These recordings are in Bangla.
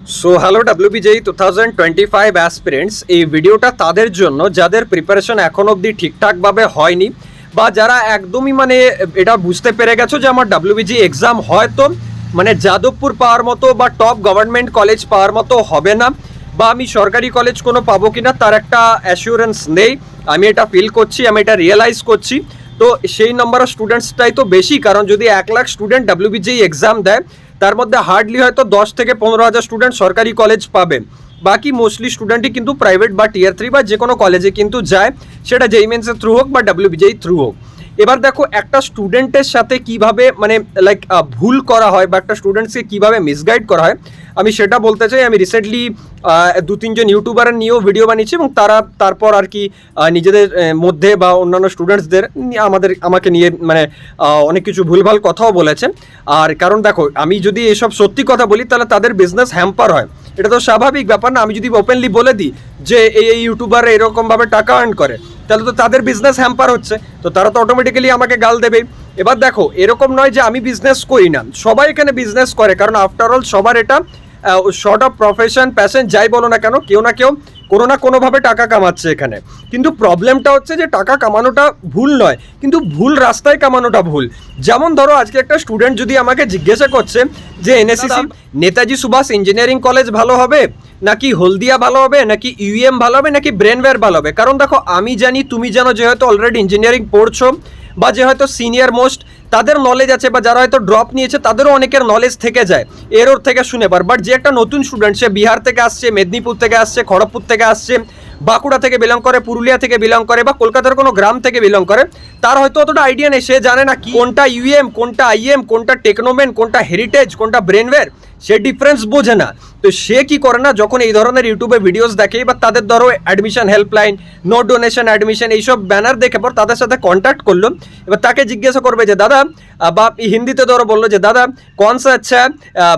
सो हेलो WBJE 2025 অ্যাসপিরেন্টস, এই ভিডিওটা তাদের জন্য যাদের প্রিপারেশন এখন অবধি ঠিকঠাকভাবে হয়নি বা যারা একদমই এটা বুঝতে পেরে গেছো যে আমার WBJE এক্সাম হয়তো যাদবপুর পাওয়ার মতো বা টপ গভর্নমেন্ট কলেজ পাওয়ার মতো হবে না, বা আমি সরকারি কলেজ কোনো পাবো কিনা তার একটা অ্যাসিওরেন্স নেই। আমি এটা ফিল করছি, আমি এটা রিয়েলাইজ করছি। তো সেই নম্বর অফ স্টুডেন্টসটাই তো বেশি, কারণ যদি 1,00,000 স্টুডেন্ট WBJE এক্সাম দেয় তার মধ্যে হার্ডলি হয়তো 10 থেকে 15,000 স্টুডেন্ট সরকারি কলেজ পাবে, বাকি মোস্টলি স্টুডেন্টই কিন্তু প্রাইভেট বা টিয়ার 3 বা যে কোনো কলেজে কিন্তু যায়, সেটা JEE মেন্সের থ্রু হোক বা WBJE থ্রু হোক। এবার দেখো একটা স্টুডেন্টের সাথে কিভাবে ভুল করা হয় বা একটা স্টুডেন্টসকে কিভাবে মিসগাইড করা হয় আমি সেটা বলতে চাই। আমি রিসেন্টলি 2-3 জন ইউটিউবারের নিয়েও ভিডিও বানিয়েছি এবং তারা তারপর আর কি নিজেদের মধ্যে বা অন্যান্য স্টুডেন্টসদের আমাকে নিয়ে অনেক কিছু ভুলভাল কথাও বলেছেন। আর কারণ দেখো, আমি যদি এসব সত্যি কথা বলি তাহলে তাদের বিজনেস হ্যাম্পার হয়, এটা তো স্বাভাবিক ব্যাপার না। আমি যদি ওপেনলি বলে দিই যে এই ইউটিউবার এরকমভাবে টাকা আর্ন করে, তাহলে তো তাদের বিজনেস হ্যাম্পার হচ্ছে, তো তারা তো অটোমেটিক্যালি আমাকে গাল দেবেই। এবার দেখো, এরকম নয় যে আমি বিজনেস করি না, সবাই এখানে বিজনেস করে, কারণ আফটারঅল সবার এটা শর্ট অফ প্রফেশন, প্যাশন যাই বলো না কেন, কেউ না কেউ কোনো না কোনোভাবে টাকা কামাচ্ছে এখানে। কিন্তু প্রবলেমটা হচ্ছে যে টাকা কামানোটা ভুল নয়, কিন্তু ভুল রাস্তায় কামানোটা ভুল। যেমন ধরো, আজকে একটা স্টুডেন্ট যদি আমাকে জিজ্ঞাসা করছে যে NSCC Netaji Subhash engineering college ভালো হবে নাকি হলদিয়া ভালো হবে নাকি UEM ভালো হবে নাকি ব্রেনওয়্যার ভালো হবে, কারণ দেখো আমি জানি তুমি জানো, যে হয়তো অলরেডি ইঞ্জিনিয়ারিং পড়ছো বা যে হয়তো সিনিয়র মোস্ট তাদের নলেজ আছে, বা যারা হয়তো ড্রপ নিয়েছে তাদেরও অনেকের নলেজ থেকে যায় এর ওর থেকে শুনে পার। বাট যে একটা নতুন স্টুডেন্ট, সে বিহার থেকে আসছে, মেদিনীপুর থেকে আসছে, খড়গপুর থেকে আসছে, বাঁকুড়া থেকে বিলং করে, পুরুলিয়া থেকে বিলং করে বা কলকাতার কোনো গ্রাম থেকে বিলং করে, তার হয়তো অতটা আইডিয়া নেই। সে জানে না কি কোনটা UEM, কোনটা IEM, কোনটা টেকনোমেন, কোনটা হেরিটেজ, কোনটা ব্রেনওয়্যার, সে ডিফারেন্স বোঝে না। তো সে কি করে না, যখন এই ধরনের ইউটিউবে ভিডিওস দেখে বা তাদের ধরো admission helpline, no donation admission, এইসব ব্যানার দেখে পর তাদের সাথে কন্ট্যাক্ট করলো। এবার তাকে জিজ্ঞাসা করবে যে দাদা, বা হিন্দিতে ধরো বললো যে দাদা कौन सा अच्छा है,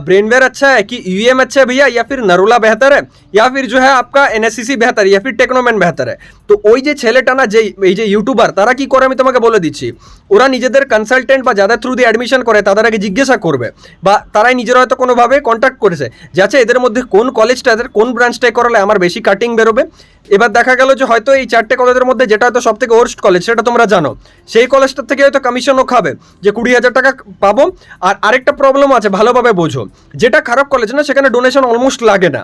ब्रेनवेयर अच्छा है कि UEM अच्छा है भैया, या फिर नरुला बेहतर है, या फिर जो है आपका NSCC बेहतर है, या फिर টেকনোম্যান বেহতার है। তো ওই যে ছেলেটা না, যে এই যে ইউটিউবার, তারা কি করে আমি তোমাকে বলে দিচ্ছি, ওরা নিজেদের কনসালটেন্ট বা যাদের থ্রু দিয়ে অ্যাডমিশন করে তাদের আগে জিজ্ঞাসা করবে, বা তারাই নিজেরা হয়তো কোনোভাবে কন্ট্যাক্ট করেছে যে আচ্ছা এদের মধ্যে কোন কলেজটা, এদের কোন ব্রাঞ্চটায় করালে আমার বেশি কাটিং বেরোবে। এবার দেখা গেল যে হয়তো এই 4টে কলেজের মধ্যে যেটা হয়তো সব থেকে ওয়ার্স্ট কলেজ, সেটা তোমরা জানো, সেই কলেজটার থেকে হয়তো কমিশনও খাবে, যে 20,000 টাকা পাবো। আর আরেকটা প্রবলেম আছে, ভালোভাবে বোঝো, যেটা খারাপ কলেজ না সেখানে ডোনেশন অলমোস্ট লাগে না,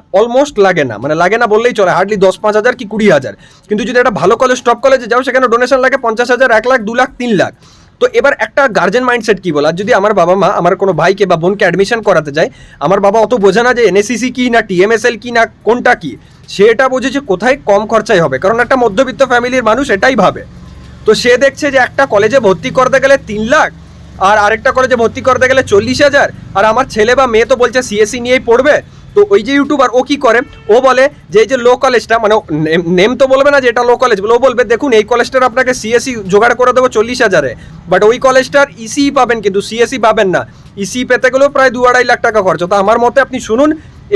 লাগে না বললেই চলে, হার্ডলি 10-5,000 কি 20,000। কিন্তু যদি একটা ভালো কলেজ, টপ কলেজে যাও, সেখানে ডোনেশন লাগে 50,000, 1 লাখ, 2 লাখ, 3 লাখ। তো এবার একটা গার্জেন মাইন্ডসেট কি বলে, আর যদি আমার বাবা মা আমার কোনো ভাইকে বা বোনকে অ্যাডমিশন করাতে যায়, আমার বাবা অত বোঝে না যে NSCC কি না TMSL কি না কোনটা কি, সে এটা বোঝে যে কোথায় কম খরচায় হবে, কারণ একটা মধ্যবিত্ত ফ্যামিলির মানুষ এটাই ভাবে। তো সে দেখছে যে একটা কলেজে ভর্তি করতে গেলে 3 লাখ, আর আরেকটা কলেজে ভর্তি করতে গেলে 40,000, আর আমার ছেলে বা মেয়ে তো বলছে CSE নিয়েই পড়বে। তো ওই যে ইউটিউবার, ও কি করে, ও বলে যে এই যে লো কলেজটা, নেম তো বলবে না যে এটা লো কলেজ, ও বলবে দেখুন এই কলেজটার আপনাকে CSE জোগাড় করে দেবো 40,000-এ, বাট ওই কলেজটার ECE পাবেন কিন্তু CSE পাবেন না। ECE পেতে গেলেও প্রায় 2-2.5 লাখ টাকা খরচা। তো আমার মতে আপনি শুনুন,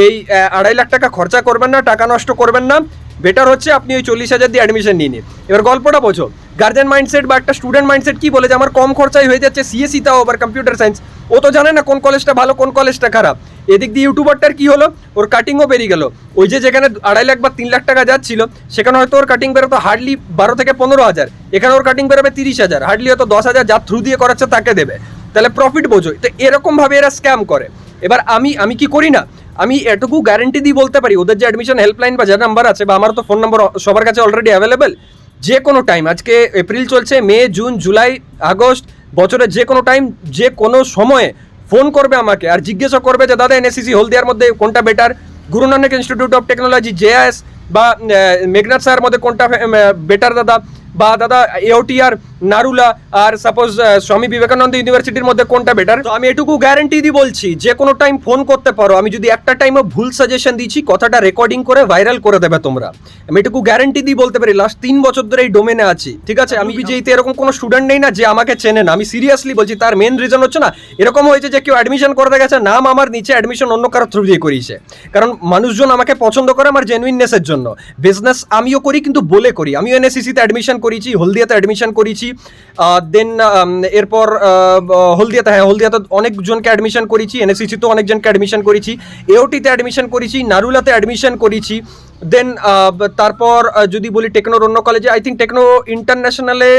এই 2.5 লাখ টাকা খরচা করবেন না, টাকা নষ্ট করবেন না, বেটার হচ্ছে আপনি ওই 40,000 দিয়ে অ্যাডমিশন নিয়ে নিন। এবার গল্পটা বোঝো, গার্জেন মাইন্ডসেট বা একটা স্টুডেন্ট মাইন্ডসেট কি বলে যে আমার কম খরচায় হয়ে যাচ্ছে CSE, তাও আবার কম্পিউটার সায়েন্স। ও তো জানে না কোন কলেজটা ভালো কোন কলেজটা খারাপ। এদিক দিয়ে ইউটিউবারটার কি হলো, ওর কাটিংও বেরিয়ে গেল। ওই যে যেখানে 2.5 লাখ বা 3 লাখ টাকা যাচ্ছিল, সেখানে হয়তো ওর কাটিং বেরোতো হার্ডলি 12 থেকে 15,000, এখানে ওর কাটিং বেরোবে 30,000, হার্ডলি হয়তো 10,000 যার থ্রু দিয়ে করাচ্ছে তাকে দেবে। তাহলে প্রফিট বোঝো। তো এরকমভাবে এরা স্ক্যাম করে। এবার আমি কি করি না, আমি এটুকু গ্যারেন্টি দিয়ে বলতে পারি, ওদের যে অ্যাডমিশন হেল্পলাইন বা যার নাম্বার আছে, বা আমার তো ফোন নম্বর সবার কাছে অলরেডি অ্যাভেলেবেল, যে কোনো টাইম, আজকে এপ্রিল চলছে, মে, জুন, জুলাই, আগস্ট, বছরের যে কোনো টাইম, যে কোনো সময়ে ফোন করবে আমাকে আর জিজ্ঞাসা করবে যে দাদা NSCC হলদিয়ার মধ্যে কোনটা better, Guru Nanak institute of technology JIS বা মেঘনাথ স্যারের মধ্যে কোনটা বেটার দাদা, বা দাদা AOTR Narula are suppose Swami Vivekananda ইউনিভার্সিটির মধ্যে কোনটা বেটার। তো আমি এটুকু গ্যারেন্টি দিয়ে বলছি, যে কোনো টাইম ফোন করতে পারো। আমি যদি একটা টাইমে ভুল সাজেশন দিচ্ছি, কথাটা রেকর্ডিং করে ভাইরাল করে দেবে তোমরা। আমি এটুকু গ্যারেন্টি দিয়ে বলতে পারি, লাস্ট 3 বছর ধরে এই ডোমেনে আছি, ঠিক আছে। আমি BJEতে এরকম কোনো স্টুডেন্ট নেই না যে আমাকে চেনে না, আমি সিরিয়াসলি বলছি। তার মেন রিজন হচ্ছে না, এরকম হয়েছে যে কেউ অ্যাডমিশন করতে গেছে, নাম আমার নিচে, অ্যাডমিশন অন্য কারো থ্রু দিয়ে করিয়েছে, কারণ মানুষজন আমাকে পছন্দ করে আমার জেনুইননেসের জন্য। বিজনেস আমিও করি কিন্তু বলে করি। আমিও NSCCতে অ্যাডমিশন করেছি, হলদিয়াতে অ্যাডমিশন করেছি, দেন এরপর হলদিয়াতে অনেকজনকে অ্যাডমিশন করেছি, এনএসসিসিতেও অনেকজনকে অ্যাডমিশন করেছি, এওটিতে অ্যাডমিশন করেছি, নারুলাতে অ্যাডমিশন করেছি। দেন তারপর যদি বলি টেকনোর অন্য কলেজে, আই থিঙ্ক টেকনো ইন্টারন্যাশনালে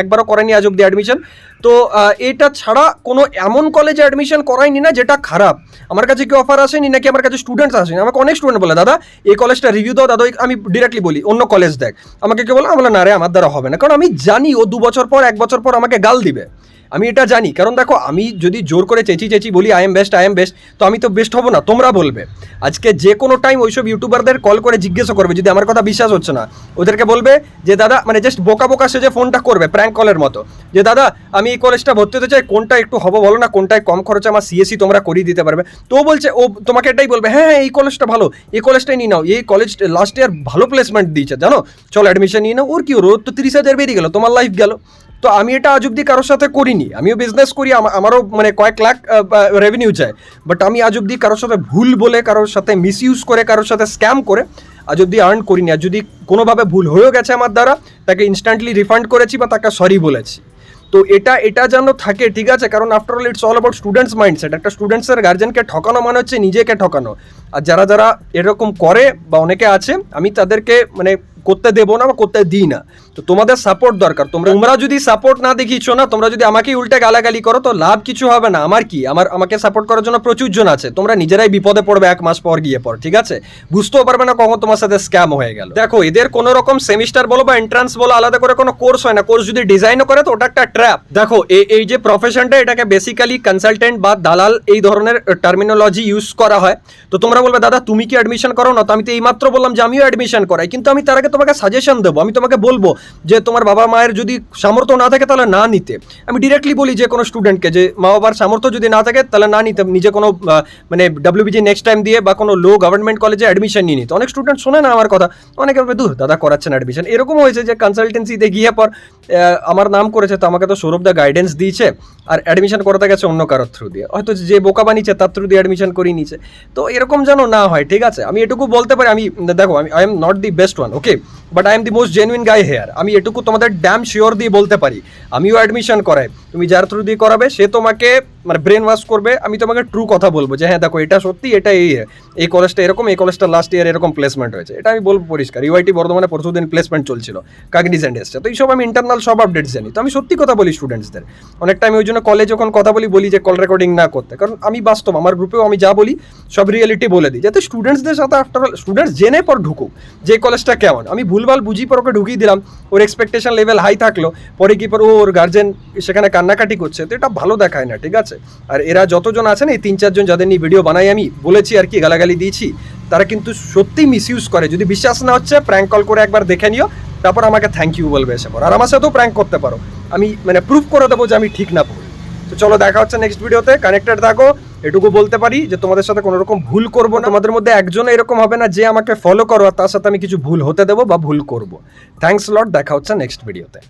একবারও করায়নি আজ অব্দি অ্যাডমিশন। তো এটা ছাড়া কোনো এমন কলেজে অ্যাডমিশন করায়নি না যেটা খারাপ। আমার কাছে কি অফার আসেনি নাকি আমার কাছে স্টুডেন্টস আসেনি, আমাকে অনেক স্টুডেন্ট বলে দাদা এই কলেজটা রিভিউ দাও, দাদা আমি ডিরেক্টলি বলি অন্য কলেজ দেখ, আমাকে কে বলো, আমি বলো না রে আমার দ্বারা হবে না, কারণ আমি জানি ও 2 বছর পর 1 বছর পর আমাকে গাল দিবে, আমি এটা জানি। কারণ দেখো আমি যদি জোর করে চেঁচি বলি আই এম বেস্ট তো আমি তো বেস্ট হবো না, তোমরা বলবে। আজকে যে কোনো টাইম ওইসব ইউটিউবারদের কল করে জিজ্ঞাসা করবে, যদি আমার কথা বিশ্বাস হচ্ছে না ওদেরকে বলবে যে দাদা, মানে জাস্ট বোকা সেজে ফোনটা করবে প্র্যাঙ্ক কলের মতো, যে দাদা আমি এই কলেজটা ভর্তি হতে চাই, কোনটা একটু হবে বলো না, কোনটায় কম খরচে আমার সিএসসি তোমরা করিয়ে দিতে পারবে। তো ও বলছে, ও তোমাকে এটাই বলবে, হ্যাঁ এই কলেজটা ভালো, এই কলেজটাই নিয়ে নাও, এই কলেজ লাস্ট ইয়ার ভালো প্লেসমেন্ট দিয়েছে জানো, চলো অ্যাডমিশন নিয়ে নাও। ওর কি, ওর তো 30,000 বেরিয়ে গেলো, তোমার লাইফ গেল। তো আমি এটা আজ অব্দি কারোর সাথে করিনি, আমিও বিজনেস করি, আমারও মানে কয়েক লাখ রেভিনিউ চাই, বাট আমি আজ অব্দি কারোর সাথে ভুল বলে, কারোর সাথে মিসইউজ করে, কারোর সাথে স্ক্যাম করে আজ অব্দি আর্ন করিনি। আর যদি কোনোভাবে ভুল হয়েও গেছে আমার দ্বারা, তাকে ইনস্ট্যান্টলি রিফান্ড করেছি বা তাকে সরি বলেছি। তো এটা যেন থাকে, ঠিক আছে, কারণ after all it's all about students mindset. একটা স্টুডেন্টসের গার্জেনকে ঠকানো মানে হচ্ছে নিজেকে ঠকানো। আর যারা এরকম করে বা অনেকে আছে, আমি তাদেরকে মানে করতে দেবো না বা করতে দিই না। তো তোমাদের সাপোর্ট দরকার, তোমরা যদি সাপোর্ট না দেখিয়েছো না, তোমরা যদি আমাকেই উল্টে গালাগালি করো, তো লাভ কিছু হবে না। আমার কি, আমাকে সাপোর্ট করার জন্য প্রচুর জন আছে, তোমরা নিজেরাই বিপদে পড়বে 1 মাস পর গিয়ে পর, ঠিক আছে, বুঝতেও পারবে না কখন তোমার সাথে স্ক্যাম হয়ে গেল। দেখো এদের কোনো রকম সেমিস্টার বলো বা এন্ট্রান্স বলো আলাদা করে কোনো কোর্স হয় না, কোর্স যদি ডিজাইনও করে তো ওটা একটা ট্র্যাপ। দেখো এই যে প্রফেশনটা, এটাকে বেসিক্যালি কনসালটেন্ট বা দালাল এই ধরনের টার্মিনোলজি ইউজ করা হয়। তো তোমরা বলবে দাদা তুমি কি অ্যাডমিশন করো না, তো আমি তো এইমাত্র বললাম যে আমিও অ্যাডমিশন করাই, কিন্তু আমি তার আগে তোমাকে সাজেশন দেবো, আমি তোমাকে বলবো যে তোমার বাবা মায়ের যদি সামর্থ্য না থাকে তাহলে না নিতে। আমি ডিরেক্টলি বলি যে কোনো স্টুডেন্টকে যে মা বাবার সামর্থ্য যদি না থাকে তাহলে না নিতে, নিজে কোনো মানে ডাব্লিউবিজি নেক্সট টাইম দিয়ে বা কোনো লো গভর্নমেন্ট কলেজে অ্যাডমিশন নিয়ে নিতে। অনেক স্টুডেন্ট শোনে না আমার কথা, অনেকে ভাবে দূর দাদা করাচ্ছেন অ্যাডমিশন। এরকম হয়েছে যে কনসালটেন্সিতে গিয়ে পর আমার নাম করেছে, তো আমাকে তো সৌরভ দা গাইডেন্স দিয়েছে, আর অ্যাডমিশন করতে গেছে অন্য কারোর থ্রু দিয়ে, হয়তো যে বোকা বানিয়েছে তার থ্রু দিয়ে অ্যাডমিশন করিয়ে নিচ্ছে। তো এরকম যেন না হয়, ঠিক আছে। আমি এটুকু বলতে পারি, আমি দেখো I am not the best one, okay, but I am the most genuine guy here. আমি এটুকু তোমাদের ড্যাম শিওর দিয়ে বলতে পারি, আমিও অ্যাডমিশন করাই, তুমি যার থ্রু দিয়ে করাবে সে তোমাকে মানে ব্রেন ওয়াশ করবে, আমি তোমাকে ট্রু কথা বলবো যে হ্যাঁ দেখো এটা সত্যি, এটা এই কলেজটা এরকম, এই কলেজটা লাস্ট ইয়ার এরকম প্লেসমেন্ট হয়েছে, এটা আমি বলবো পরিষ্কার। ইউআইটি বর্ধমানে পরশুদিন প্লেসমেন্ট চলছিল, কাগনিজেন্ট এসছে, তো এইসব আমি ইন্টারনাল সব আপডেটস জানি। তো আমি সত্যি কথা বলি স্টুডেন্টসদের, অনেকটা আমি ওই জন্য কলেজ যখন কথা বলি যে কল রেকর্ডিং না করতে, কারণ আমি বাস্তব, আমার গ্রুপেও আমি যা বলি সব রিয়েলিটি বলে দিই, যাতে স্টুডেন্টসদের সাথে আফটার অল স্টুডেন্টস জেনে পর ঢুকুক যে কলেজটা কেমন। আমি ভুলভাল বুঝি পর ওকে ঢুকিয়ে দিলাম, ওর এক্সপেকটেশন লেভেল হাই থাকলো, পরে কি পর ওর গার্জেন সেখানে কান্নাকাটি করছে, তো এটা ভালো দেখায় না, ঠিক আছে। আর এরা যতজন আছেন, এই 3-4 জন যাদের নিয়ে ভিডিও বানাই আমি বলেছি আর কি, গালাগালি দিয়েছি, তারা কিন্তু সত্যিই মিসইউজ করে। যদি বিশ্বাস না হচ্ছে প্র্যাঙ্ক কল করে একবার দেখে নিও, তারপর আমাকে থ্যাংক ইউ বলবে এসে পর, আর আমার সাথেও প্র্যাঙ্ক করতে পারো, আমি মানে প্রুফ করে দেবো যে আমি ঠিক না ভুল। তো চলো দেখা হচ্ছে নেক্সট ভিডিওতে, কানেক্টেড থাকো। এটুকু বলতে পারি যে তোমাদের সাথে কোনো রকম ভুল করবো না, তোমাদের মধ্যে একজন এরকম হবে না যে আমাকে ফলো করো আর তার সাথে আমি কিছু ভুল হতে দেবো বা ভুল করবো। থ্যাঙ্কস লট, দেখা হচ্ছে নেক্সট ভিডিওতে।